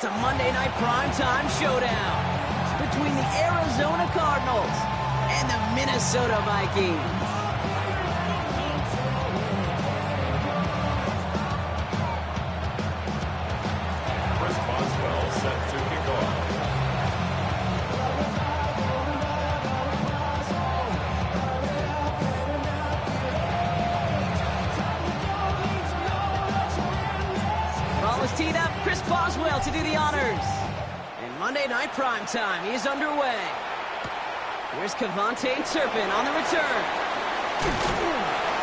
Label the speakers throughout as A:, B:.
A: It's a Monday night primetime showdown between the Arizona Cardinals and the Minnesota Vikings.
B: Set to kick off.
A: Ball is teed up. Chris Boswell to do the honors. And Monday Night Primetime is underway. Here's Cavante Turpin on the return.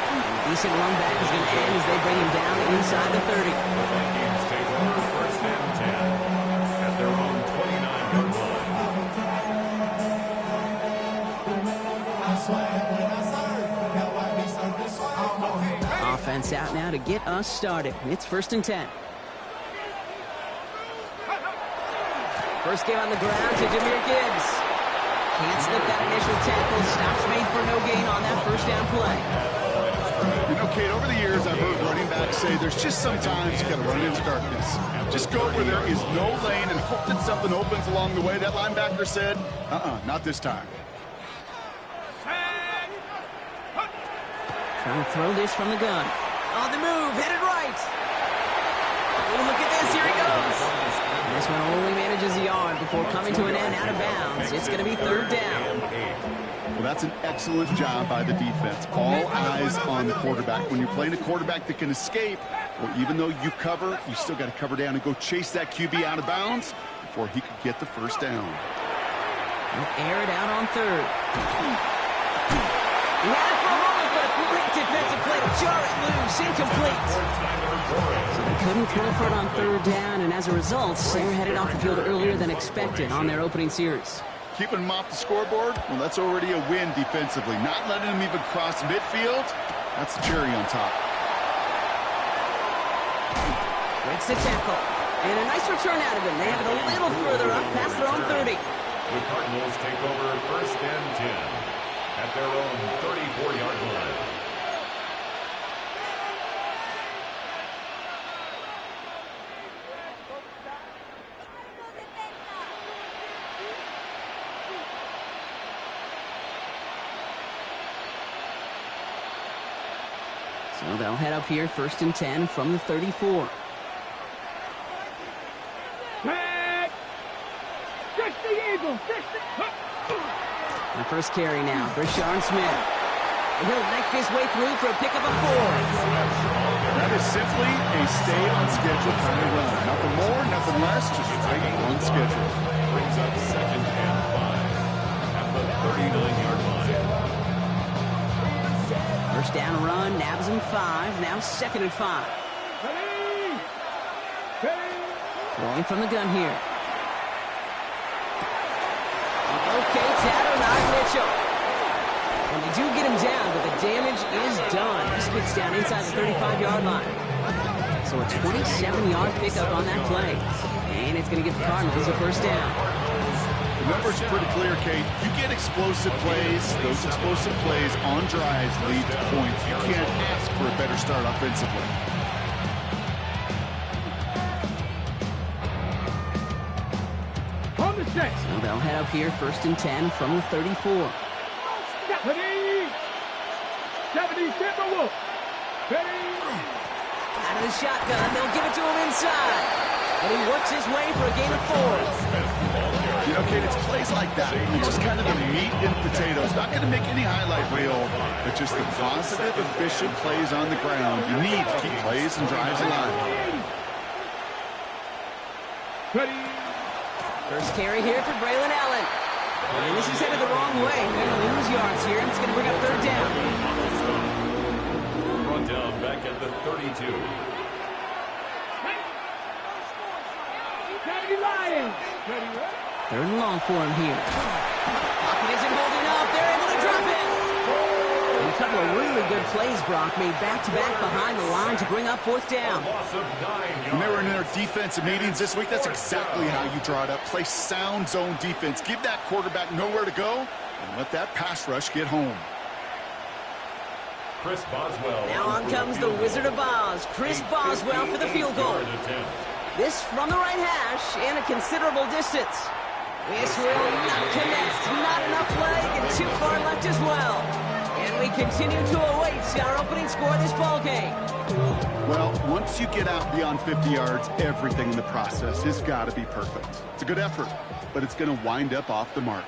A: And decent run back is going to end as they bring him down inside the 30.
B: The Vikings take over first and 10 at their own 29-yard line.
A: Offense out now to get us started. It's first and 10. First game on the ground to Jahmyr Gibbs. Can't slip that initial tackle. Stops made for no gain on that first down play.
C: You know, Kate, over the years, I've heard running backs say there's just sometimes you got to run into darkness. Just go where there is no lane and hope that something opens along the way. That linebacker said, not this time.
A: Trying to throw this from the gun. On the move, headed right. Oh, look at this, here he goes. This one only manages a yard before coming to an end out of bounds. It's going to be third down.
C: Well, that's an excellent job by the defense. All eyes on the quarterback. When you're playing a quarterback that can escape, well, even though you cover, you still got to cover down and go chase that QB out of bounds before he could get the first down.
A: He'll air it out on third. He had it for a moment, but a great defensive play to jar it loose. Incomplete. So they couldn't throw for it on third down, and as a result, they're headed off the field earlier than expected on their opening series.
C: Keeping him off the scoreboard, well, that's already a win defensively. Not letting him even cross midfield, that's the cherry on top.
A: Breaks the tackle. And a nice return out of him. They have it a little further up past their own 30.
B: The Cardinals take over first and 10 at their own 34-yard line.
A: So they'll head up here first and 10 from the 34. The first carry now, Brashard Smith. And he'll knife his way through for a pickup of 4.
C: That is simply a stay on schedule kind of run. Nothing more, nothing less, just right on schedule.
B: Brings up second and 5 at the 39-yard line.
A: First down run, nabs him 5, now second and 5. Throwing from the gun here. Okay, Tatternot Mitchell. And they do get him down, but the damage is done. This gets down inside the 35-yard line. So a 27-yard pickup on that play. And it's going to give the Cardinals a first down.
C: The numbers are pretty clear, Kate. You get explosive plays. Those explosive plays on drives lead to points. You can't ask for a better start offensively.
A: So they'll head up here first and 10 from the 34. Out of the shotgun, they'll give it to him inside. And he works his way for a gain of 4.
C: You know, Kate, it's plays like that. It's just kind of the meat and potatoes. Not going to make any highlight reel, but just the positive, efficient plays on the ground. You need to keep plays and drives alive.
A: First carry here for Braylon Allen. And this is headed the wrong way. They're going to lose yards here, and it's going to bring up third down.
B: Brought down back at the 32.
A: Third and long for him here. Pocket isn't holding up. They're able to drop it. And a couple of really good plays, Brock, made back-to-back behind the line to bring up fourth down.
C: When they were in their defensive meetings this week, that's exactly how you draw it up. Play sound zone defense. Give that quarterback nowhere to go and let that pass rush get home.
B: Chris Boswell.
A: Now on comes the Wizard of Oz, Chris Boswell for the field goal. This from the right hash, and considerable distance. This will not connect. Not enough leg and too far left as well. And we continue to await our opening score of this ball game.
C: Well, once you get out beyond 50 yards, everything in the process has got to be perfect. It's a good effort, but it's going to wind up off the mark.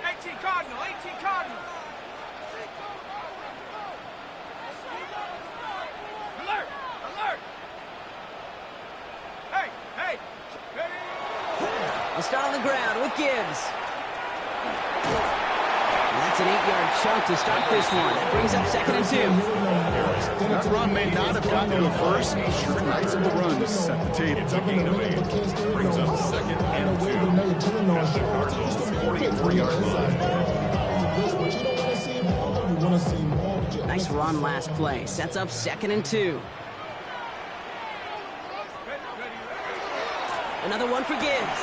D: 18 Cardinal, 18 Cardinal. Alert, alert. Hey, hey.
A: I'll start on the ground with Gibbs. That's an 8-yard chunk to start this one. That brings up 2nd and 2.
C: That run may not have gotten to a first. Sure, nice little run to set the table.
B: It's a gain of 8. Brings up 2nd and 2. At the Cardinals' 43-yard line.
A: Nice run last play. Sets up 2nd and 2. Another one for Gibbs.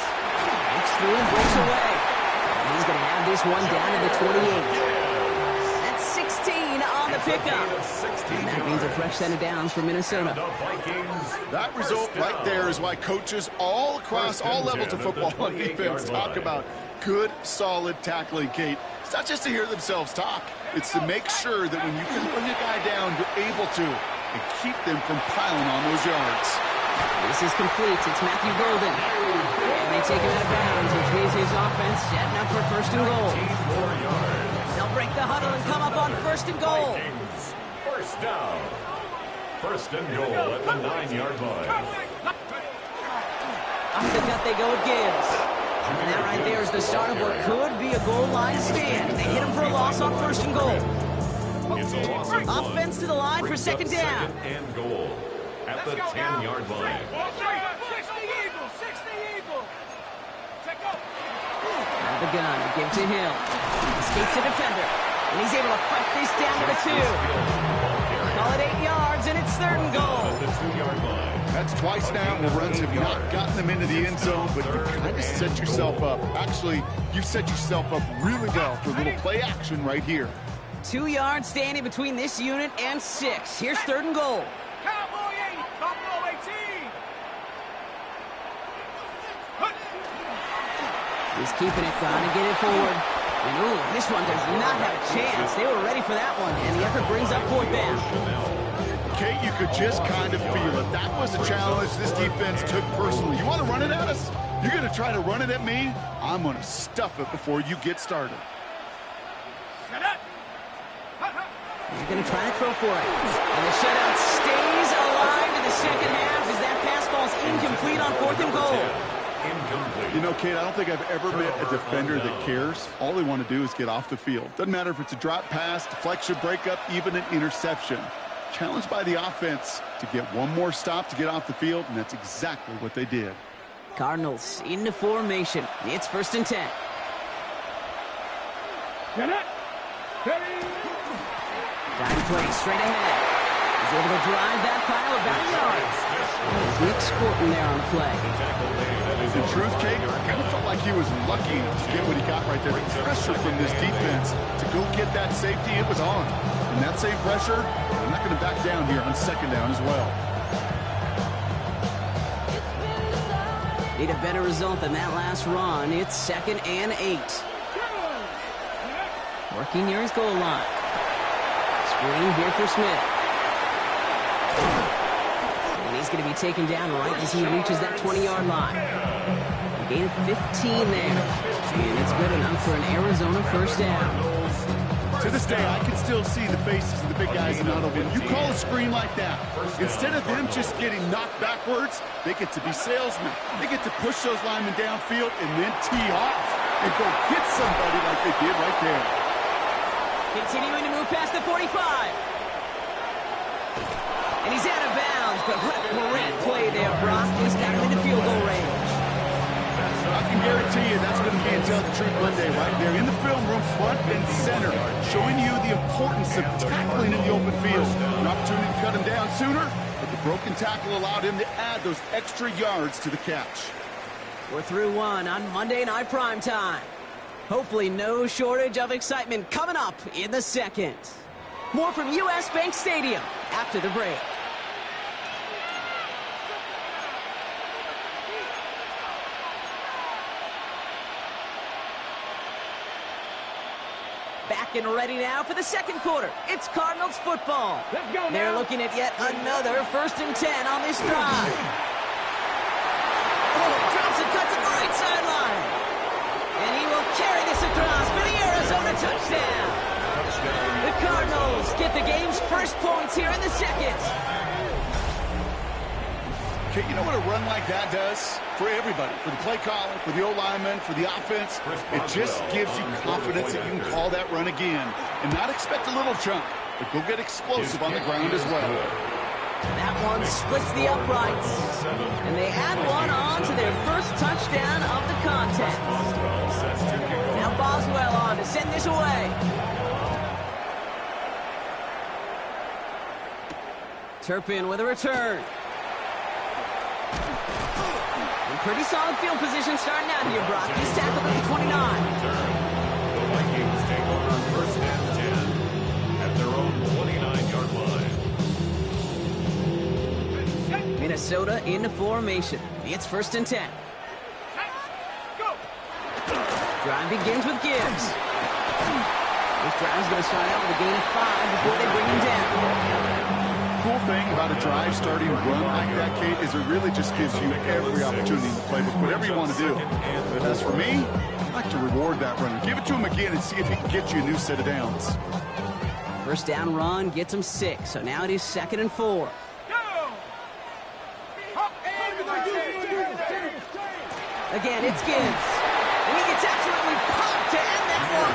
A: Breaks through and breaks away. And he's going to have this one down to the 28. That's 16 on the pickup. And that means a fresh set of downs for Minnesota.
C: That result right there is why coaches all across all levels of football on defense talk about good, solid tackling, Kate. It's not just to hear themselves talk. It's to make sure that when you can bring a guy down, you're able to and keep them from piling on those yards.
A: This is complete. It's Matthew Golden. And they take him out of bounds, which means his offense setting up for 1st and goal. They'll break the huddle and come up on 1st and goal.
B: First down. 1st and goal at the 9-yard line.
A: Up the gut they go with Gibbs. And that right there is the start of what could be a goal line stand. They hit him for a loss on 1st and goal.
B: It's a loss of 1.
A: Offense to the line for 2nd down.
B: 2nd and goal at the 10-yard line.
D: 60 Eagles, 60 Eagles. Check up.
A: Out of the gun, a give to Hill. Escapes the defender. And he's able to fight this down to the 2. Call it 8 yards, and it's 3rd and goal.
B: At the 2-yard line.
C: That's twice now where runs have not gotten them into the end zone, but you've kind of set yourself up. Actually, you've set yourself up really well for a little play action right here.
A: 2 yards standing between this unit and 6. Here's 3rd and goal.
D: Cowboy 80, Buffalo 18.
A: He's keeping it, trying to get it forward. And ooh, this one does not have a chance. They were ready for that one, and the effort brings up 4th down.
C: Kate, you could just kind of feel it. That was a challenge this defense took personally. You want to run it at us? You're going to try to run it at me? I'm going to stuff it before you get started.
A: You're going to try to throw for it. And the shutout stays alive in the 2nd half as that pass ball's incomplete on 4th and goal.
B: Incomplete.
C: You know, Kate, I don't think I've ever met a defender that cares. All they want to do is get off the field. Doesn't matter if it's a drop pass, deflection, breakup, even an interception. Challenged by the offense to get one more stop to get off the field, and that's exactly what they did.
A: Cardinals into formation. It's 1st and 10. Time play straight ahead. He's able to drive that pile about a yard. Viks squirting there on the play.
C: In truth, Kate, I kind of felt like he was lucky to get what he got right there. The pressure from this defense to go get that safety, it was on. And that same pressure, I'm not going to back down here on 2nd down as well.
A: Need a better result than that last run. It's 2nd and 8. Working near his goal line. Screen here for Smith. And he's going to be taken down right as he reaches that 20-yard line. A gain of 15 there. And it's good enough for an Arizona 1st down.
C: To this day, I can still see the faces of the big guys in the huddle. When you call a screen like that, instead of them just getting knocked backwards, they get to be salesmen. They get to push those linemen downfield and then tee off and go hit somebody like they did right there.
A: Continuing to move past the 45. And he's out of bounds, but what a great play there, Brock. He's got him into field goal range.
C: I can guarantee you that's going to be a Tell the Truth Monday right there in the film room, front and center, showing you the importance of tackling in the open field. An opportunity to cut him down sooner, but the broken tackle allowed him to add those extra yards to the catch.
A: We're through one on Monday Night Primetime. Hopefully no shortage of excitement coming up in the 2nd. More from U.S. Bank Stadium after the break. Back and ready now for the second quarter. It's Cardinals football.
D: Let's go now.
A: They're looking at yet another 1st and 10 on this drive. Oh, drops and cuts at the right sideline. And he will carry this across for the Arizona touchdown. The Cardinals get the game's first points here in the second.
C: Okay, you know what a run like that does for everybody, for the play caller, for the O-lineman, for the offense? It just gives you confidence that you can call that run again and not expect a little chunk, but go get explosive on the ground as well.
A: That one splits the uprights, and they add one on to their first touchdown of the contest. Now Boswell on to send this away. Turpin with a return. Pretty solid field position starting out here, Brock. He's tackled at the 29.
B: The Vikings take over 1st and 10 at their own 29-yard line.
A: Minnesota into formation. It's 1st and 10.
D: Go.
A: Drive begins with Gibbs. This drive's going to start out with a gain of 5 before they bring him down.
C: Cool thing about a drive starting run like that, Kate, is it really just gives you every opportunity in the playbook, whatever you want to do. But as for me, I'd like to reward that runner. Give it to him again and see if he can get you a new set of downs.
A: First down run gets him 6, so now it is 2nd and 4.
D: Go.
A: Again, it's Gibbs. And he gets absolutely popped to end that one.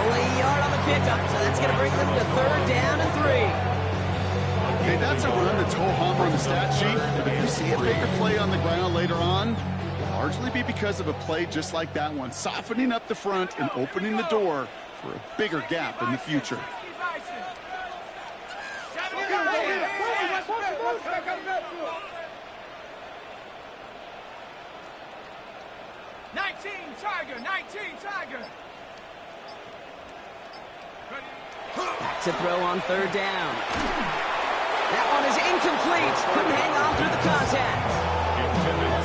A: Only a yard on the pickup, so that's going to bring them to 3rd down and 3.
C: Okay, that's a run that's ho-hum on the stat sheet, but if you see a bigger play on the ground later on, it'll largely be because of a play just like that one, softening up the front and opening the door for a bigger gap in the future.
D: 19 Tiger, 19 Tiger.
A: Back to throw on 3rd down. That one is incomplete. Couldn't hang on through the contact.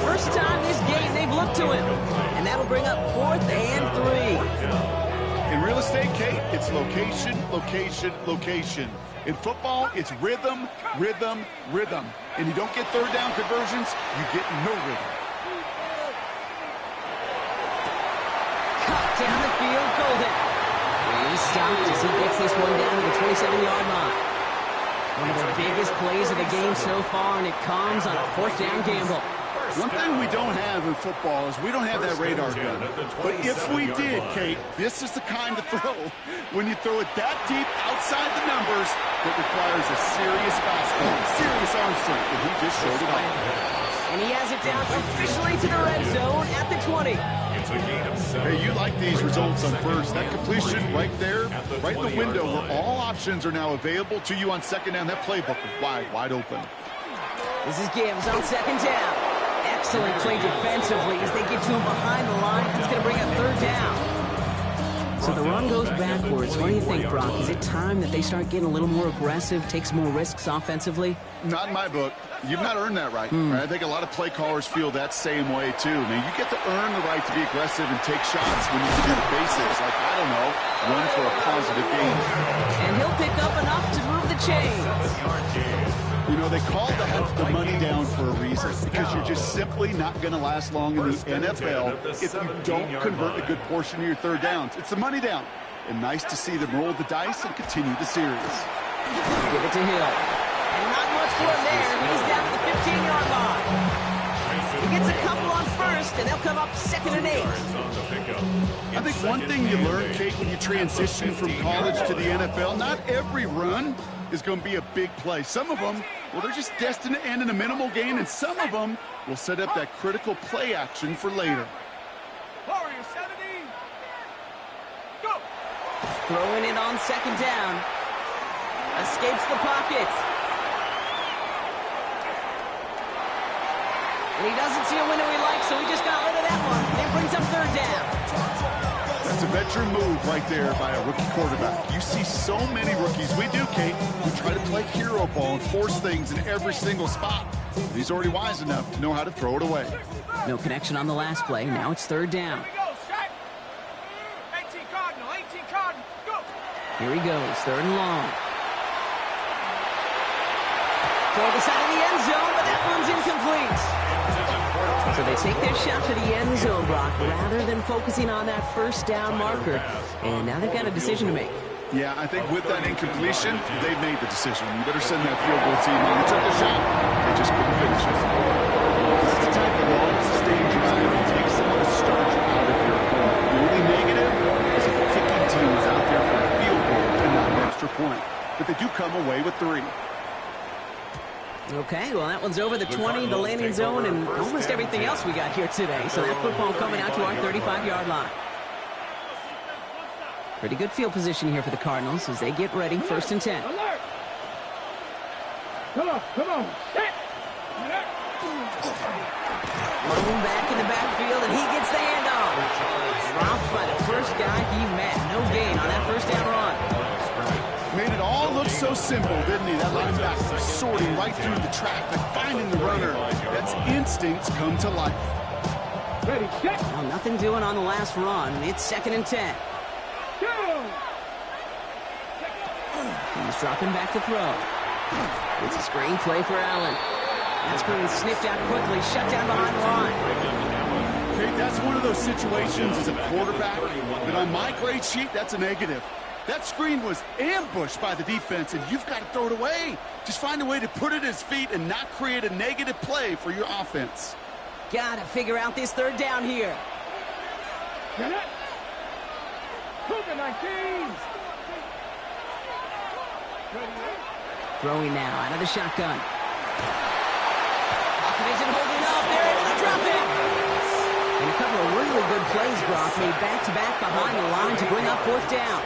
A: First time this game they've looked to him. And that'll bring up 4th and 3.
C: In real estate, Kate, it's location, location, location. In football, it's rhythm, rhythm, rhythm. And you don't get 3rd down conversions, you get no rhythm.
A: Cut down the field, Golden. He's stopped as he gets this one down to the 27-yard line. One of the biggest plays of the game so far, and it comes on a 4th down gamble.
C: One thing we don't have in football is we don't have that radar gun. But if we did, Kate, this is the kind of throw, when you throw it that deep outside the numbers, that requires a serious fastball, serious arm strength, and he just showed it off.
A: And he has it down officially to the red zone at the 20.
B: It's a gain of 7.
C: Hey, you like these results on first. That completion right there, right in the window where all options are now available to you on 2nd down. That playbook is wide open.
A: This is Gibbs on 2nd down. Excellent play defensively as they get to him behind the line. It's going to bring up 3rd down. So the run goes backwards. What do you think, Brock? Is it time that they start getting a little more aggressive, take some more risks offensively?
C: Not in my book. You've not earned that right. Right? I think a lot of play callers feel that same way, too. Now, you get to earn the right to be aggressive and take shots when you do the basics. Like, I don't know, run for a positive gain.
A: And he'll pick up enough to move the chains.
C: You know, they call that the money down for a reason, because you're just simply not going to last long in the NFL if you don't convert a good portion of your 3rd downs. It's the money down. And nice to see them roll the dice and continue the series.
A: Give it to Hill. And not much for him there. He's down to the 15-yard line. He gets a couple on 1st, and they'll come up 2nd and 8.
C: I think one thing you learn, Kate, when you transition from college to the NFL, not every run is going to be a big play. Some of them, well, they're just destined to end in a minimal gain, and some of them will set up that critical play action for later.
D: Warrior 70. Go.
A: Throwing it on 2nd down. Escapes the pocket. And he doesn't see a window he likes, so he just got rid of that one. And brings up 3rd down.
C: That's a veteran move right there by a rookie quarterback. You see so many rookies. We do, Kate. We try to play hero ball and force things in every single spot. He's already wise enough to know how to throw it away.
A: No connection on the last play. Now it's 3rd down.
D: Here we go, set. 18 Cardinal, 18
A: Here he goes, 3rd and long. Toward the side of the end zone, but that one's incomplete. So they take their shot to the end zone, Brock, rather than focusing on that 1st down marker. And now they've got a decision to make.
C: Yeah, I think with that incompletion, they made the decision. You better send that field goal team on. They took a shot. They just couldn't finish it. That's the type of long, sustained drive that takes some of the starch out of your opponent. The only negative is if the kicking team is out there for a field goal and not an extra point. But they do come away with 3.
A: Okay, well, that one's over the 20, the landing zone, and almost everything else we got here today. So that football coming out to our 35-yard line. Pretty good field position here for the Cardinals as they get ready, 1st and 10.
D: Alert! Come on. Hit!
A: Lone back in the backfield, and he gets the handoff. Dropped by the first guy he met. No gain on that 1st down run.
C: Made it all look so simple, didn't he? That linebacker sorting right through the traffic, finding the runner. That's instincts come to life.
D: Ready, set!
A: Well, nothing doing on the last run. It's 2nd and 10. He's dropping back to throw. It's a screen play for Allen. That screen sniffed out quickly, shut down behind the line.
C: Okay, that's one of those situations as a quarterback that on my grade sheet, that's a negative. That screen was ambushed by the defense, and you've got to throw it away. Just find a way to put it at his feet and not create a negative play for your offense.
A: Gotta figure out this 3rd down here.
D: Get it! Cougar 19!
A: Throwing now out of the shotgun. Pocket isn't holding up. They're able to drop it. And a couple of really good plays, Brock, made back-to-back behind the line to bring up 4th down.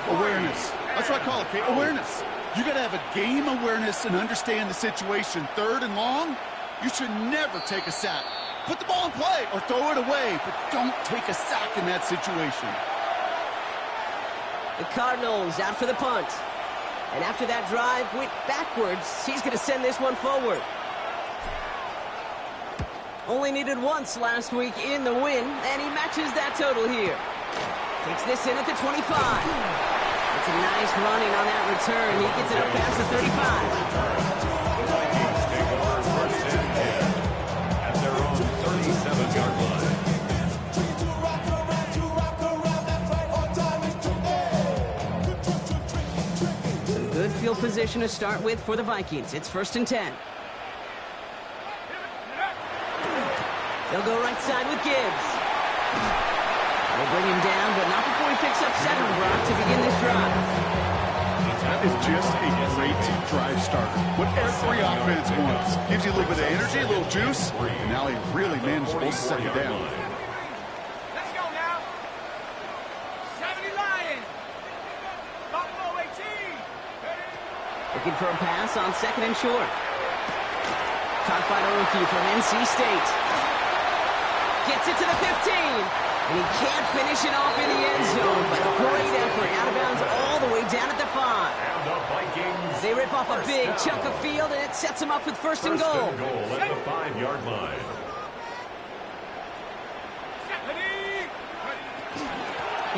C: Awareness. That's what I call it, Kate. Awareness. You got to have a game awareness and understand the situation. 3rd and long, you should never take a sack. Put the ball in play or throw it away, but don't take a sack in that situation.
A: The Cardinals out for the punt. And after that drive went backwards, he's going to send this one forward. Only needed once last week in the win, and he matches that total here. Takes this in at the 25. It's a nice running on that return. He gets it up past the 35.
B: Vikings take over 1st and 10 at their own 37-yard line.
A: Good field position to start with for the Vikings. It's 1st and 10. They'll go right side with Gibbs. They'll bring him down, but not before he picks up 7, Brock, to begin this drive.
C: That is just a great drive starter. What every offense wants. Gives you a little bit of energy, a little juice, and now a really manageable 2nd down.
D: Let's go now! 70 Lions! Buffalo 18!
A: Looking for a pass on 2nd and short. Caught by the rookie from NC State. Gets it to the 15. And he can't finish it off in the end zone, but a great effort. Out of bounds all the way down at the 5.
B: And the Vikings.
A: They rip off a big chunk of field, and it sets them up with 1st and goal.
B: First and goal at the 5-yard line.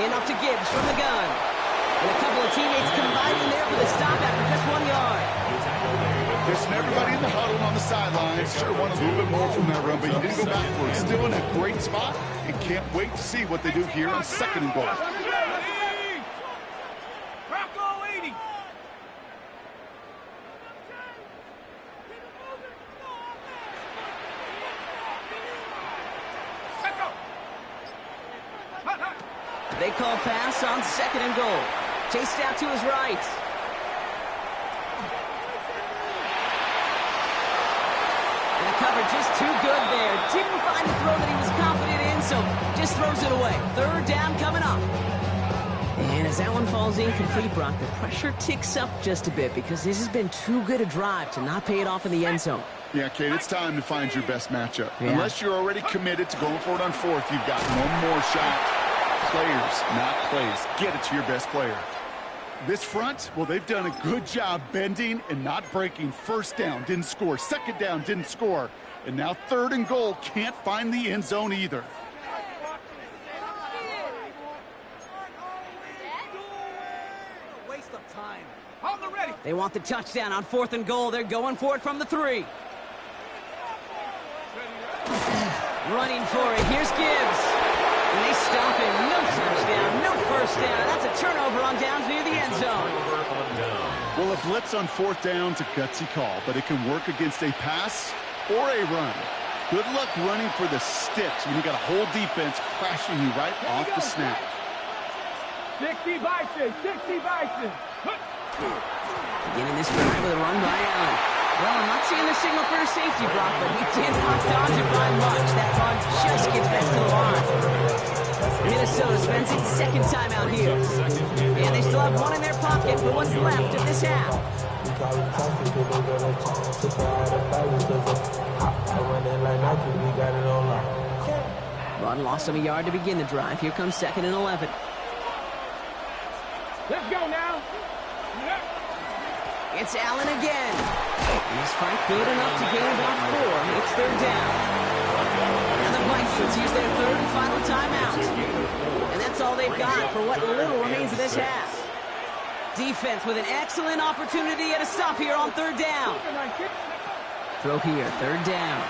A: Hand off to Gibbs from the gun. And a couple of teammates combining there for the stop after just 1 yard.
C: Listen, everybody in the huddle on the sidelines sure want a little bit more from that run, but you didn't go backwards. Still in a great spot, and can't wait to see what they do here on 2nd and goal.
D: Brocco 80!
A: They call pass on 2nd and goal. Chased out to his right. And the coverage just too good there. Didn't find the throw that he was confident in, so just throws it away. 3rd down coming up. And as that one falls incomplete, Brock, the pressure ticks up just a bit because this has been too good a drive to not pay it off in the end zone.
C: Yeah, Kate, it's time to find your best matchup.
A: Yeah.
C: Unless you're already committed to going for it on 4th, you've got one more shot. Players, not plays. Get it to your best player. This front, well, they've done a good job bending and not breaking. 1st down, didn't score. 2nd down, didn't score. And now 3rd and goal, can't find the end zone either.
A: They want the touchdown on 4th and goal. They're going for it from the 3. Running for it. Here's Gibbs. And they stop him. No touchdown, no first down. That's a turnover on downs near the end zone.
C: Well, a blitz on 4th down's a gutsy call, but it can work against a pass or a run. Good luck running for the sticks when you got a whole defense crashing you right off the snap.
D: 60 Bison, 60 Bison.
A: Beginning this drive with a run by Allen. Well, I'm not seeing the signal for a safety block, but he did not dodge it by much. That run just gets back to the line. Minnesota spends its second time out here. And they still have one in their pocket for what's left of this half. Run lost him a yard to begin the drive. Here comes 2nd and 11.
D: Let's go now.
A: It's Allen again. And his fight good enough to gain about 4. It's 3rd down. And the Vikings use their 3rd and final timeout. And that's all they've got for what little remains of this half. Defense with an excellent opportunity at a stop here on 3rd down. Throw here, 3rd down.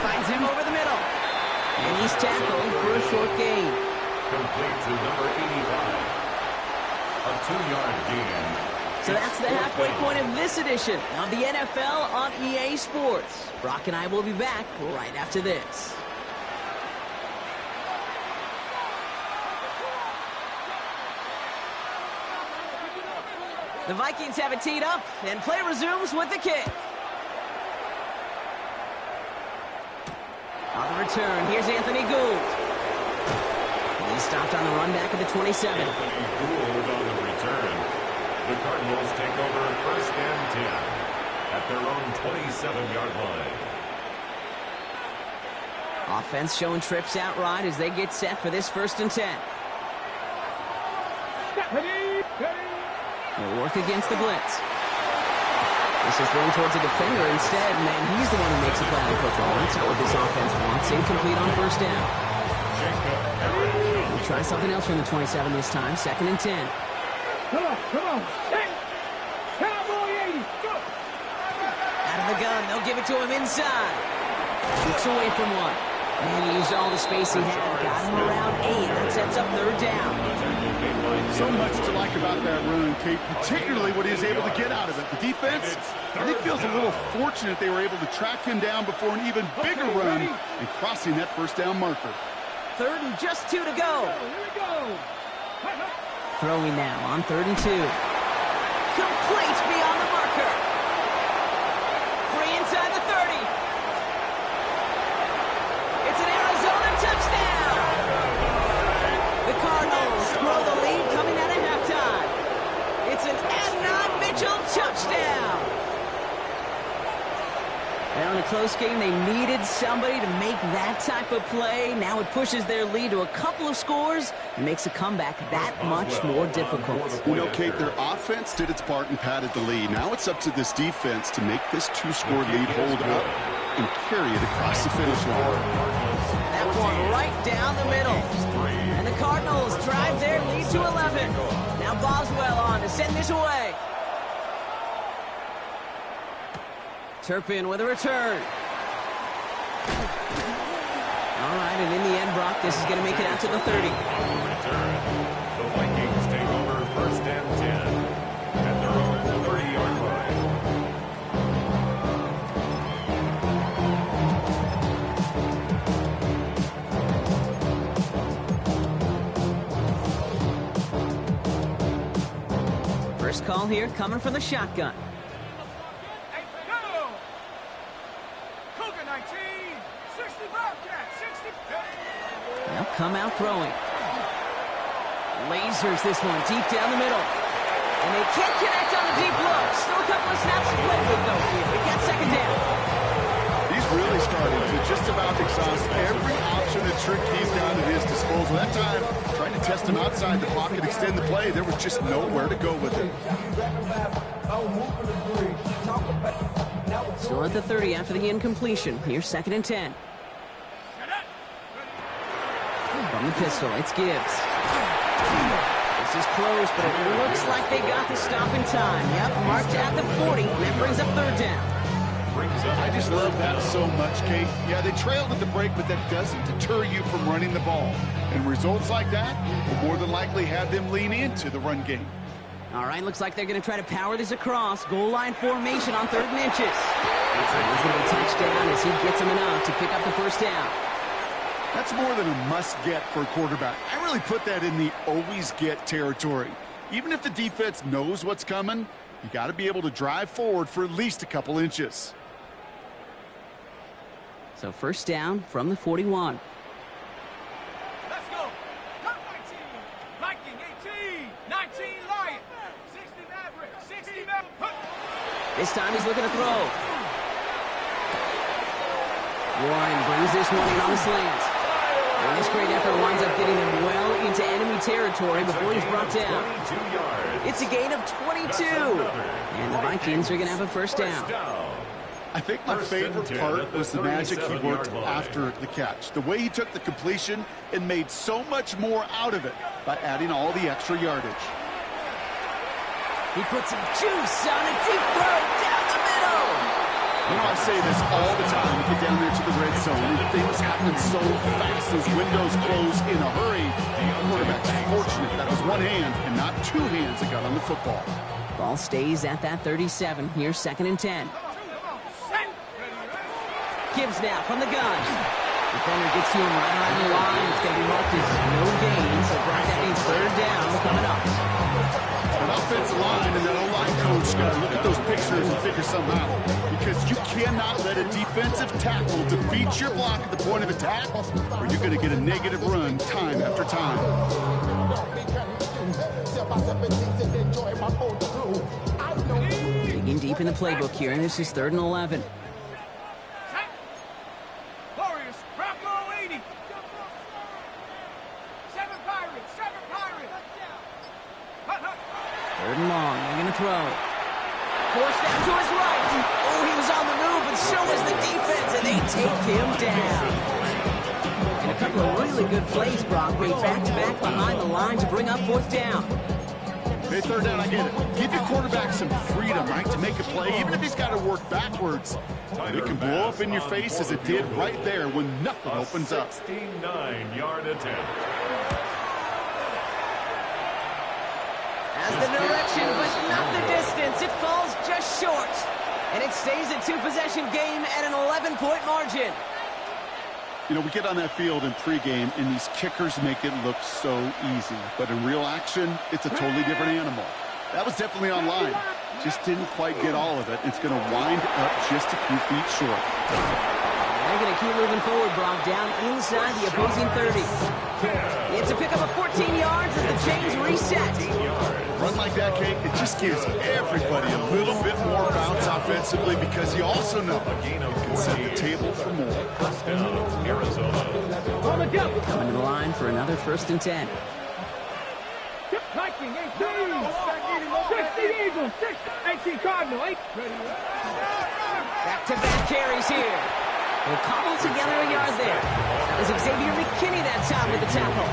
A: Finds him over the middle. And he's tackled for a short gain.
B: Complete to number 85. A 2-yard gain.
A: So that's the halfway point of this edition of the NFL on EA Sports. Brock and I will be back right after this. The Vikings have it teed up, and play resumes with the kick. On the return, here's Anthony Gould. He stopped on the run back at the 27.
B: Anthony Gould on the return. The Cardinals take over 1st and 10 at their own 27-yard line.
A: Offense showing trips out right as they get set for this 1st and 10. They'll work against the blitz. This is thrown towards a defender instead, and he's the one who makes a play on football. That's not what this offense wants. Incomplete on 1st down. We'll try something else from the 27 this time. 2nd and 10.
D: Come on. Hey, Cowboy 80, go.
A: Out of the gun, they'll give it to him inside. Looks away from one. And he used all the space he had. Got him around 8. That sets up 3rd down.
C: So much to like about that run, Kate, particularly what he was able to get out of it. The defense, I think, feels a little fortunate they were able to track him down before an even bigger run and crossing that 1st down marker.
A: 3rd and just 2 to go.
D: Here we go.
A: Throwing now on 3rd and 2. Complete beyond the marker. Free inside the 30. It's an Arizona touchdown. The Cardinals grow the lead coming out of halftime. It's an Adnan Mitchell touchdown. Now in a close game, they needed somebody to make that type of play. Now it pushes their lead to a couple of scores and makes a comeback that much more difficult.
C: You know, Kate, their offense did its part and padded the lead. Now it's up to this defense to make this 2-score lead hold up and carry it across the finish line.
A: That one right down the middle. And the Cardinals drive their lead to 11. Now Boswell on to send this away. Turpin with a return. All right, and in the end, Brock, this is going to make it out to the 30.
B: Return. The Vikings take over 1st and 10 at their own 30-yard
A: line. First call here coming from the shotgun. They'll come out throwing. Lasers this one deep down the middle. And they can't connect on the deep look. Still a couple of snaps to play with, though. They got 2nd down.
C: He's really starting to just about exhaust every option and trick he's got at his disposal. That time, trying to test him outside the pocket, extend the play, there was just nowhere to go with it.
A: Still at the 30 after the incompletion. Here's 2nd and 10. From the pistol, it's Gibbs. This is close, but it looks like they got the stop in time. Yep, marked at the 40, and that brings up third down.
C: I just love that so much, Kate. Yeah, they trailed at the break, but that doesn't deter you from running the ball. And results like that will more than likely have them lean into the run game.
A: All right, looks like they're going to try to power this across. Goal line formation on 3rd and inches. And he's going to be touchdown as he gets him enough to pick up the first down.
C: That's more than a must-get for a quarterback. I really put that in the always-get territory. Even if the defense knows what's coming, you got to be able to drive forward for at least a couple inches.
A: So first down from the 41.
D: Let's go. Cut 19. Viking 18. 19 Lion. 60 Maverick. 60 Maverick.
A: This time he's looking to throw. Warren brings this one in on the slant. And this great effort winds up getting him well into enemy territory before he's brought down. It's a gain of 22. And the Vikings are going to have a first down.
C: I think my favorite part was the magic he worked after the catch. The way he took the completion and made so much more out of it by adding all the extra yardage.
A: He puts some juice on a deep throw down the middle.
C: You know, I say this all the time. You get down there to the red zone, and things happen so fast. Those windows close in a hurry. The quarterback's fortunate that was one hand and not two hands that got on the football.
A: Ball stays at that 37. Here's 2nd and 10. Gibbs now from the gun. Defender gets to him right around the line. It's going to be marked as no gain. So Brock, that means 3rd down coming up.
C: An offensive line and that O-line coach got to look at those pictures and figure something out. Because you cannot let a defensive tackle defeat your block at the point of attack, or you're going to get a negative run time after time.
A: Digging deep in the playbook here, and this is 3rd and 11.
D: Warriors. Bravo 80. 7 Pirates. 7 Pirates.
A: 3rd and long. They're going to throw. Forced down to his right. Oh, he was on the move, but so was the defense, and they take him down. And a couple of really good plays, Brock, made back-to-back behind the line to bring up 4th down.
C: Hey, 3rd down, I get it. Give your quarterback some freedom, right, to make a play, even if he's got to work backwards. It can blow up in your face as it did right there when nothing opens up.
B: 69-yard attempt.
A: Has the direction, but not the distance. It falls just short. And it stays a 2-possession game at an 11-point margin.
C: You know, we get on that field in pregame, and these kickers make it look so easy. But in real action, it's a totally different animal. That was definitely on line. Just didn't quite get all of it. It's going to wind up just a few feet short.
A: They're going to keep moving forward, Brock, down inside the opposing 30. It's a pickup of 14 yards as the chains reset.
C: Run like that, Kate, it just gives everybody a little bit more bounce offensively because you also know you can set the table for more.
A: Coming to the line for another 1st and 10.
D: Viking 18. 60 Eagles. 18 Cardinal. 8.
A: Back-to-back carries here. We'll cobble together a yard there. That was Xavier McKinney that time with the tackle.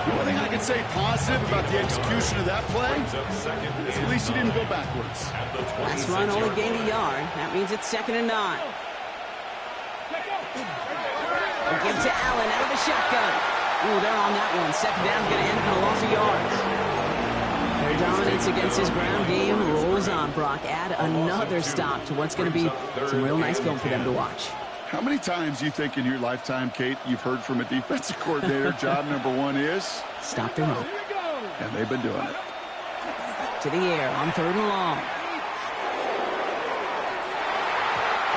C: The one thing I can say positive about the execution of that play is at least he didn't go backwards.
A: Last run only gained a yard. That means it's 2nd and 9. We'll give to Allen out of the shotgun. Ooh, they're on that one. 2nd down's going to end up in a loss of yards. Their dominance against his ground game rolls on, Brock. Add another stop to what's going to be some real nice film for them to watch.
C: How many times do you think in your lifetime, Kate, you've heard from a defensive coordinator, job number 1 is?
A: Stop the run.
C: And they've been doing it.
A: To the air on 3rd and long.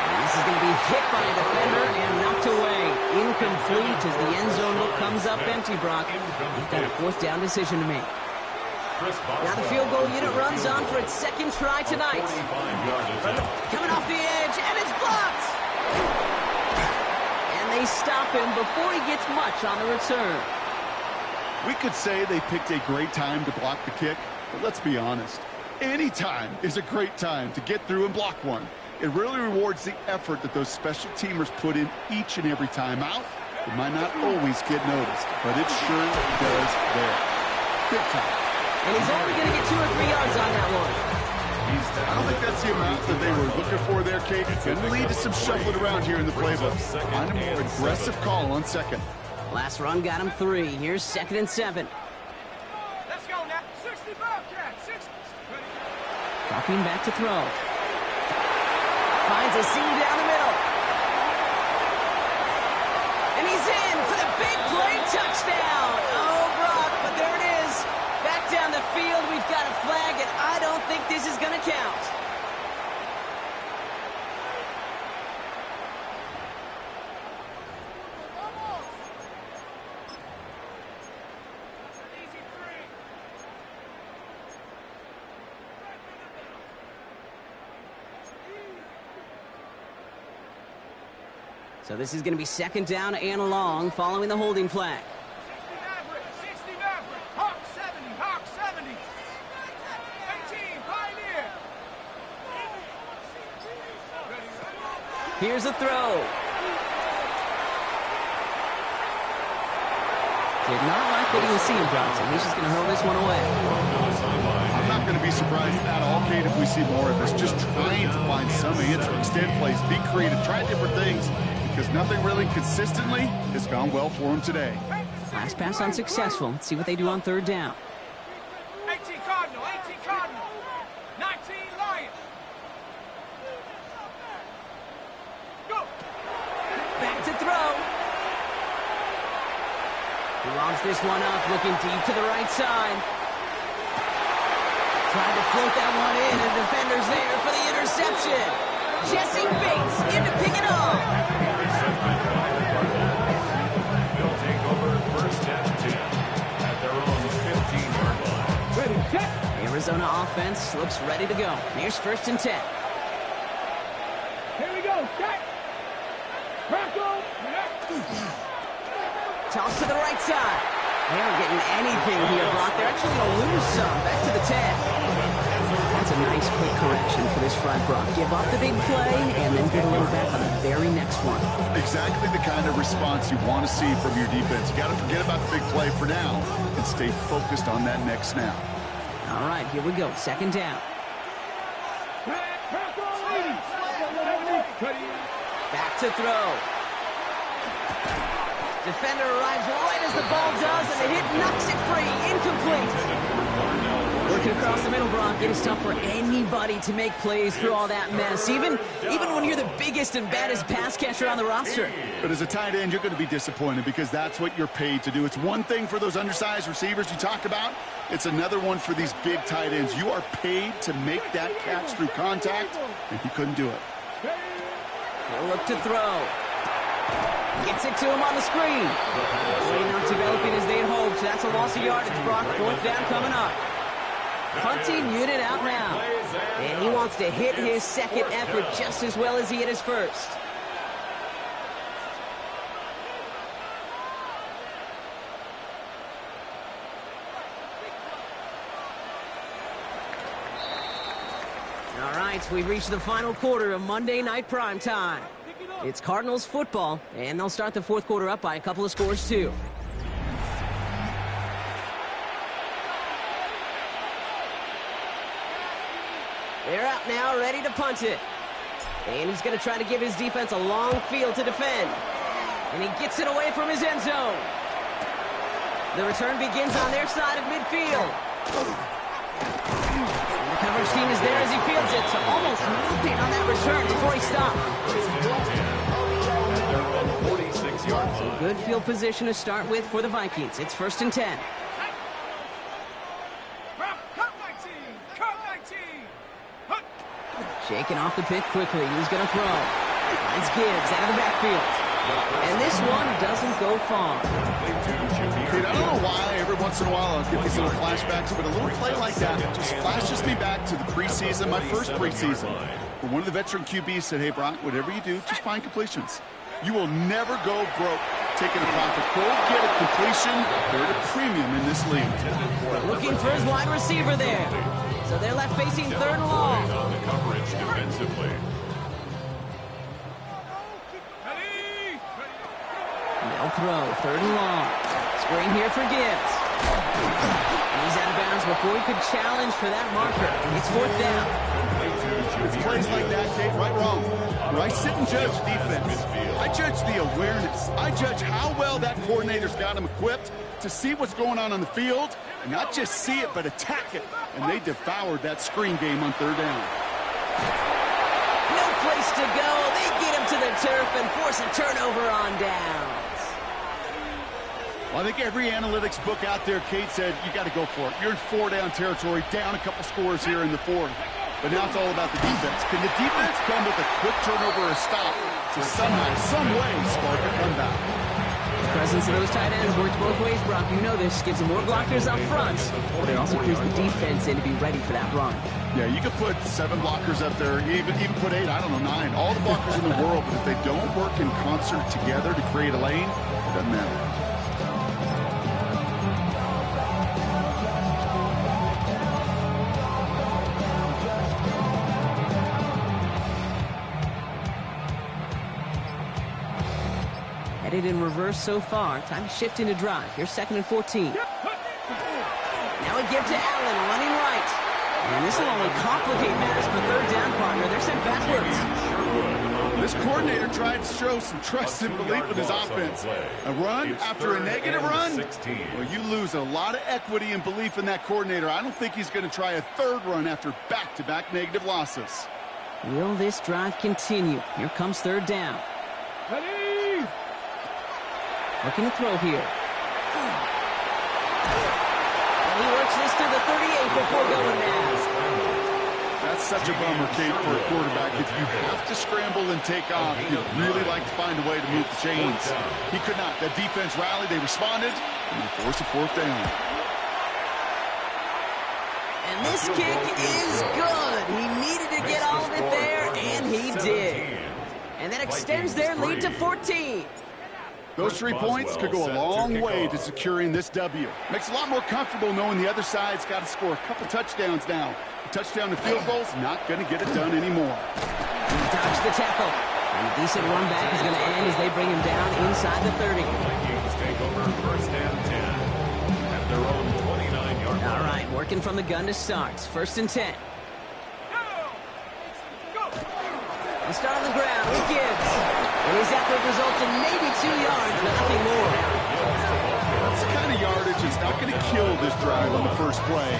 A: And this is going to be hit by a defender and knocked away. Incomplete as the end zone look comes up empty, Brock. You've got a 4th down decision to make. Now the field goal unit runs on for its 2nd try tonight. Coming off the edge, and it's blocked! And they stop him before he gets much on the return.
C: We could say they picked a great time to block the kick, but let's be honest. Any time is a great time to get through and block one. It really rewards the effort that those special teamers put in each and every time out. It might not always get noticed, but it sure does there. Big time.
A: And he's only going to get 2 or 3 yards on that one.
C: I don't think that's the amount that they were looking for there, Kate. It's going to lead to some shuffling around here in the playbook. Find a more aggressive call on second.
A: Last run got him 3. Here's 2nd and 7.
D: Let's go now. 60 Bobcat. 60.
A: Dropping back to throw. Finds a seam down the middle. And he's in for the big play touchdown. Oh, Brock, but there it is. Back down the field, we've got a flag, and I don't think this is going to count. So this is going to be 2nd down and long following the holding flag.
D: 60 Maverick. Hawk 70. Hawk 70. 18 Pioneer.
A: Here's a throw. Did not like what he was seeing, Bronson. He's just going to hurl this one away.
C: I'm not going to be surprised at all, Kate, if we see more of this. Just trying to find some answer, extend plays, be creative, try different things, because nothing really consistently has gone well for him today.
A: Last pass unsuccessful. Let's see what they do on 3rd down.
D: 18 Cardinal. 18 Cardinal. 19 Lion. Go.
A: Back to throw. He lobs this one up, looking deep to the right side. Tried to float that one in, and the defender's there for the interception. Jesse Bates in to pick it off.
B: They'll take over 1st and 10 at their own 15-yard line.
D: Ready, set.
A: Arizona offense looks ready to go. Here's 1st and 10.
D: Here we go. Set. Bronco.
A: Toss to the right side. They aren't getting anything here, Brock. They're actually going to lose some. Back to the 10. That's a nice quick correction for this front, Brock. Give up the big play and then get a little back on the very next one.
C: Exactly the kind of response you want to see from your defense. You got to forget about the big play for now and stay focused on that next snap.
A: All right, here we go. 2nd down. Back to throw. Defender arrives right as the ball does, and the hit knocks it free. Incomplete. Working across the middle, Brock. It is tough for anybody to make plays through all that mess, even when you're the biggest and baddest pass catcher on the roster.
C: But as a tight end, you're going to be disappointed because that's what you're paid to do. It's one thing for those undersized receivers you talk about. It's another one for these big tight ends. You are paid to make that catch through contact, and he couldn't do it.
A: He'll look to throw. Gets it to him on the screen. Play not developing as they had hoped. That's a loss of yardage, Brock. 4th down coming up. Punting unit out now. And he wants to hit his 2nd effort just as well as he hit his 1st. All right, we've reached the final quarter of Monday Night Primetime. It's Cardinals football, and they'll start the 4th quarter up by a couple of scores, too. They're out now, ready to punt it. And he's going to try to give his defense a long field to defend. And he gets it away from his end zone. The return begins on their side of midfield. And the coverage team is there as he fields it, so almost nothing on that return before he stopped. So good field position to start with for the Vikings. It's 1st and 10. Shaking off the pick quickly. He's going to throw. Finds Gibbs out of the backfield. And this one doesn't go far.
C: Dude, I don't know why every once in a while I'll get these little flashbacks, but a little play like that just flashes me back to the preseason, my first preseason, where one of the veteran QBs said, hey, Brock, whatever you do, just find completions. You will never go broke taking a profit. Go get a completion. They're at a premium in this league.
A: Looking for his wide receiver there. So they're left facing 3rd and long.
B: On the coverage defensively.
A: They'll throw 3rd and long. Screen here for Gibbs. He's out of bounds before he could challenge for that marker. It's fourth down.
C: It's plays like that, Kate, right or wrong. When I sit and judge defense, I judge the awareness. I judge how well that coordinator's got him equipped to see what's going on the field, and not just see it, but attack it. And they devoured that screen game on third down.
A: No place to go. They get him to the turf and force a turnover on downs.
C: Well, I think every analytics book out there, Kate, said you got to go for it. You're in four-down territory, down a couple scores here in the fourth. But now it's all about the defense. Can the defense come with a quick turnover or a stop to somehow, some way, spark a comeback?
A: The presence of those tight ends works both ways, Brock. You know this. Gives them more blockers up front, but it also clues the defense in to be ready for that run.
C: Yeah, you could put 7 blockers up there, even put 8, I don't know, 9. All the blockers in the world, but if they don't work in concert together to create a lane, it doesn't matter.
A: Headed in reverse so far. Time to shift into drive. Here's 2nd and 14. Now a give to Allen, running right. And this will only complicate matters for third down, partner. They're sent backwards.
C: This coordinator tried to show some trust and belief in his offense. A run after a negative run? Well, you lose a lot of equity and belief in that coordinator. I don't think he's going to try a third run after back-to-back negative losses.
A: Will this drive continue? Here comes third down. Looking to throw here. And he works this to the 38 before going down.
C: That's such a bummer, Kate, for a quarterback. If you have to scramble and take off, you'd really like to find a way to move the chains. He could not. That defense rallied, they responded, and they forced a fourth down.
A: And this kick is good. He needed to get all of it there, and he did. And that extends their lead to 14.
C: Those 3 points could go a long way to securing this W. Makes it a lot more comfortable knowing the other side's got to score a couple touchdowns now. A touchdown to field goal's not going to get it done anymore.
A: Dodge the tackle. And a decent run back is going to end as they bring him down inside the 30.
B: Vikings take over 1st and 10 at their own 29-yard line.
A: All right, working from the gun to start. 1st and 10. They start on the ground with Gibbs. And his effort results in maybe 2 yards, but nothing more.
C: That's the kind of yardage that's not going to kill this drive on the first play.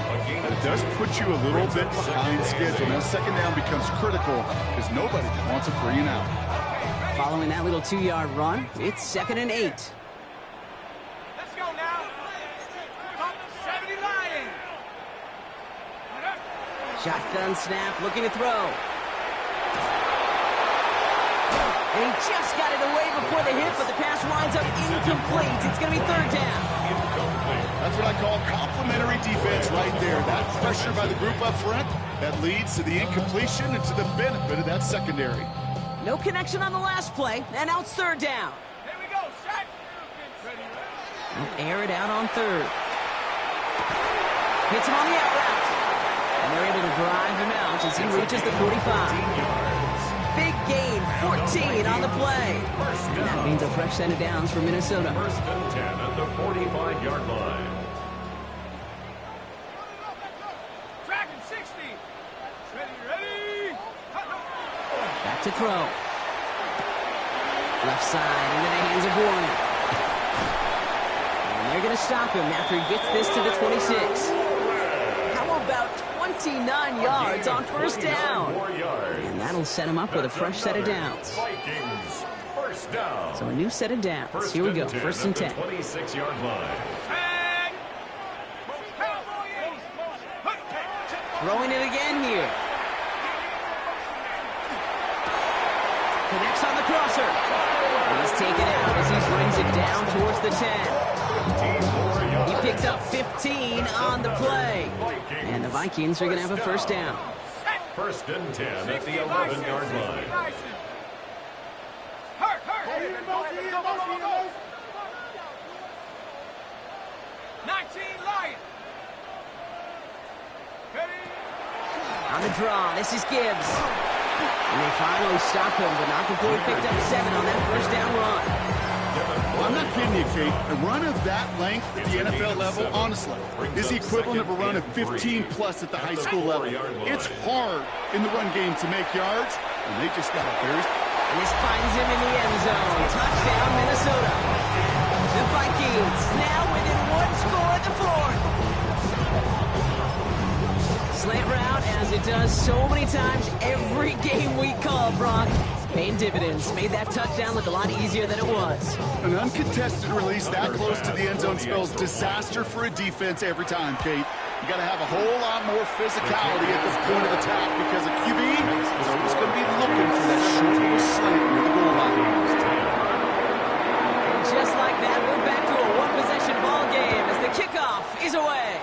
C: But it does put you a little bit behind schedule. Now, 2nd down becomes critical because nobody wants a 3 and out.
A: Following that little 2-yard run, it's 2nd and 8.
D: Let's go now. 70 Lions.
A: Shotgun snap, looking to throw. And he just got it away before the hit, but the pass winds up incomplete. It's going to be 3rd down.
C: That's what I call complimentary defense right there. That pressure by the group up front, that leads to the incompletion and to the benefit of that secondary.
A: No connection on the last play, and now it's 3rd down.
D: Here we go, set.
A: They'll air it out on 3rd. Hits him on the out route. And they're able to drive him out as he reaches the 45. Big gain, 14 on the play. And that means a fresh set of downs for Minnesota.
B: 1st and 10 at the 45-yard line.
D: Dragon 60. Ready.
A: Back to throw. Left side into the hands of Warner. And they're going to stop him after he gets this to the 26. How about 29 yards on 1st down? And that'll set him up with a fresh set of downs.
B: Vikings, 1st down.
A: So a new set of downs. Here we go, 1st and 10.
B: 26-yard line.
A: Throwing it again here. Connects on the crosser. He's taken out as he brings it down towards the 10. He picks up 15 on the play. And the Vikings are going to have a 1st down.
B: 1st and 10 at the 11-yard line.
D: Hurt. 19 Lions.
A: On the draw, this is Gibbs. And they finally stop him, but not before he picked up 7 on that 1st down run.
C: I'm not kidding you, Kate. A run of that length at the NFL level, honestly, is the equivalent of a run of 15-plus at the high school level. It's hard in the run game to make yards, and they just got a very...
A: And this finds him in the end zone. Touchdown, Minnesota. The Vikings now within one score at the fourth. Slant route, as it does so many times every game we call, Brock. Paying dividends. Made that touchdown look a lot easier than it was.
C: An uncontested release that close to the end zone spells disaster for a defense every time, Kate. You got to have a whole lot more physicality at the point of attack because a QB is always going to be looking for that short little slant near the goal line.
A: And just like that, we're back to a one-possession ball game as the kickoff is away.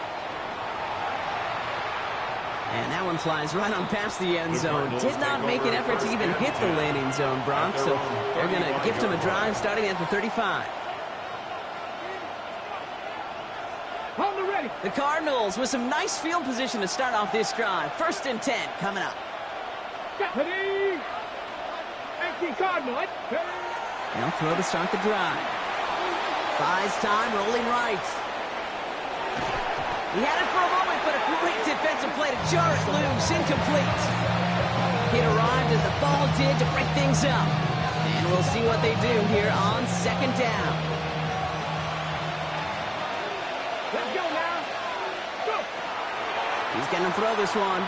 A: And that one flies right on past the end zone. Did not make an effort to even hit the landing zone, Brock. So they're going to gift him a drive starting at the 35. The Cardinals with some nice field position to start off this drive. 1st and 10 coming up. They'll throw to start the drive. Buys time, rolling right. He had it for a moment, but a great defensive play to jar it loose. Incomplete. It arrived as the ball did to break things up. And we'll see what they do here on 2nd down.
D: Let's go now. Go.
A: He's going to throw this one.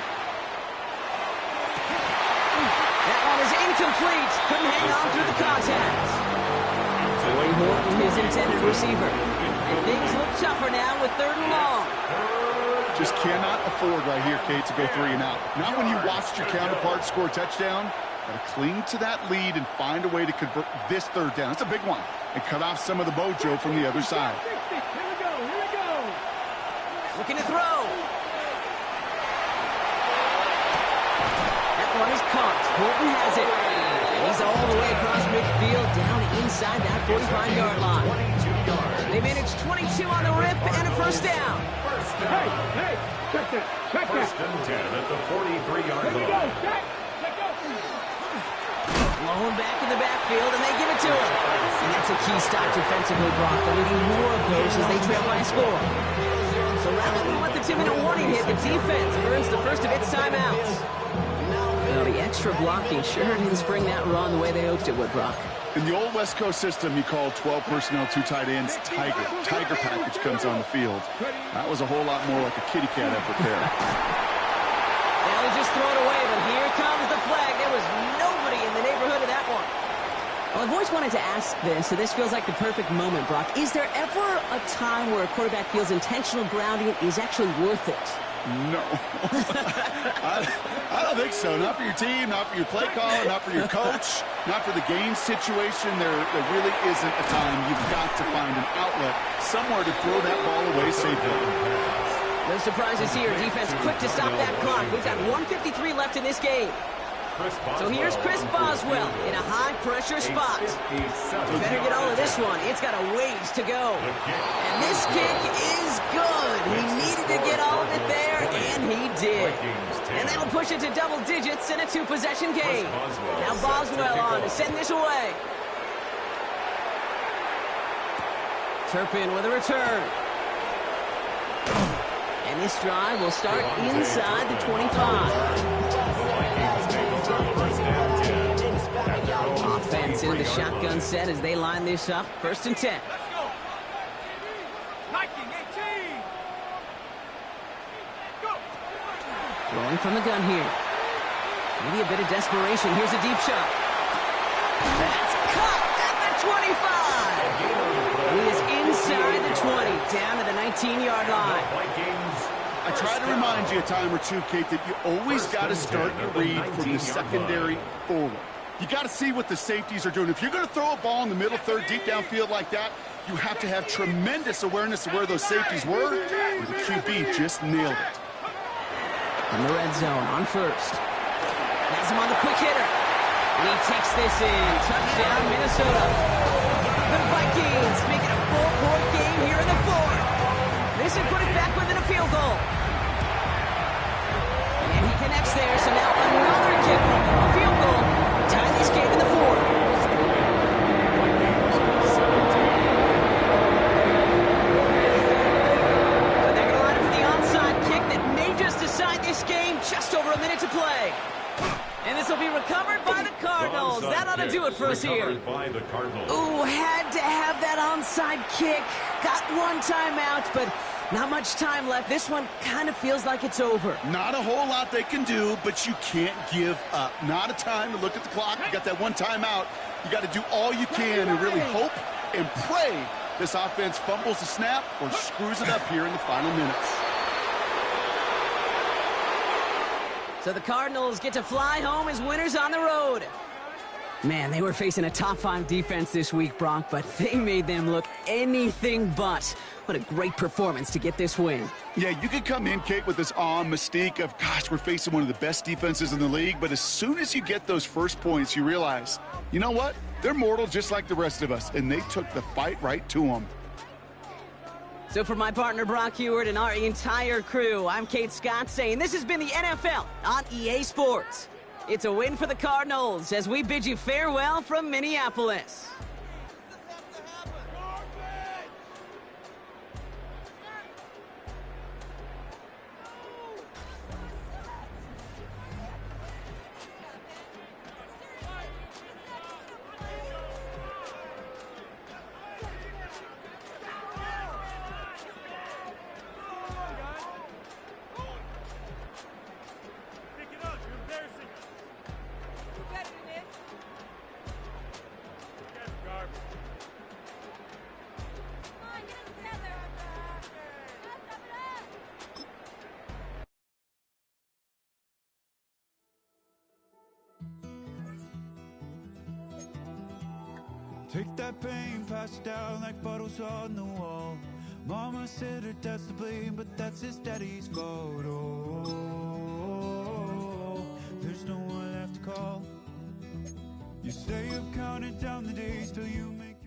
A: That one is incomplete. Couldn't hang on through the contact. Joey Horton, his intended receiver. And things look tougher now with 3rd and long.
C: Just cannot afford right here, Kate, to go 3 and out. Not when you watched your counterpart score a touchdown. Got to cling to that lead and find a way to convert this 3rd down. It's a big one. And cut off some of the mojo from the other side.
D: Here we go. Here we go.
A: Looking to throw. That one is caught. Horton has it. And he's all the way across midfield down inside that 45-yard line. They managed 22 on the rip and a 1st down.
D: Hey, check that. Check that.
B: 1st and 10 at the 43-yard
D: Here we
B: line.
D: go. Check. Let's go.
A: Blown back in the backfield, and they give it to him. And that's a key stop defensively, Brock. They're needing more of those as they trail by a score. So rather than let the 2-minute warning hit, the defense burns the first of its timeouts. Well, the extra blocking sure didn't spring that run the way they hoped it would, Brock.
C: In the old West Coast system, you call 12 personnel, 2 tight ends, Tiger. Tiger package comes on the field. That was a whole lot more like a kitty cat effort there.
A: They'll just throw it away, but here comes the flag. There was nobody in the neighborhood of that one. Well, I've always wanted to ask this, so this feels like the perfect moment, Brock. Is there ever a time where a quarterback feels intentional grounding is actually worth it?
C: No. I don't think so. Not for your team, not for your play caller, not for your coach, not for the game situation. There really isn't a time. You've got to find an outlet somewhere to throw that ball away safely.
A: No surprises here. Defense quick to stop that clock. We've got 1:53 left in this game. So here's Chris Boswell in a high-pressure spot. You better get all of this one. It's got a ways to go. And this kick is good. He needed to get all of it there, and he did. And that'll push it to double digits in a 2-possession game. Now Boswell on to send this away. Turpin with a return. And this drive will start inside the 25. Offense in the shotgun set as they line this up. 1st and 10.
D: Let's go. 19, 18. Go.
A: Throwing from the gun here. Maybe a bit of desperation. Here's a deep shot. That's cut at the 25. He is inside the 20, down to the 19-yard line.
C: I try to remind you a time or two, Kate, that you always got to start your read from the secondary forward. You got to see what the safeties are doing. If you're going to throw a ball in the middle third, deep downfield like that, you have to have tremendous awareness of where those safeties were, where the QB just nailed it.
A: In the red zone on 1st. Has him on the quick hitter. And he takes this in. Touchdown, Minnesota. The Vikings make it a 4-point game here in the 4th. This would put it back within a field goal. And he connects there, so now another kick from a field goal. Tie this game in the 4th. Cardinals. That ought to do it for us here.
B: By the Cardinals.
A: Ooh, had to have that onside kick. Got one timeout, but not much time left. This one kind of feels like it's over.
C: Not a whole lot they can do, but you can't give up. Not a time to look at the clock. You got that one timeout. You got to do all you can and really hope and pray this offense fumbles the snap or screws it up here in the final minutes.
A: So the Cardinals get to fly home as winners on the road. Man, they were facing a top-5 defense this week, Bronk, but they made them look anything but. What a great performance to get this win.
C: Yeah, you could come in, Kate, with this awe and mystique of, gosh, we're facing one of the best defenses in the league, but as soon as you get those first points, you realize, you know what? They're mortal just like the rest of us, and they took the fight right to them.
A: So for my partner, Brock Heward, and our entire crew, I'm Kate Scott saying this has been the NFL on EA Sports. It's a win for the Cardinals as we bid you farewell from Minneapolis.
E: Take that pain, pass it down like bottles on the wall. Mama said her dad's to blame, but that's his daddy's fault. Oh, there's no one left to call. You stay up counting down the days till you make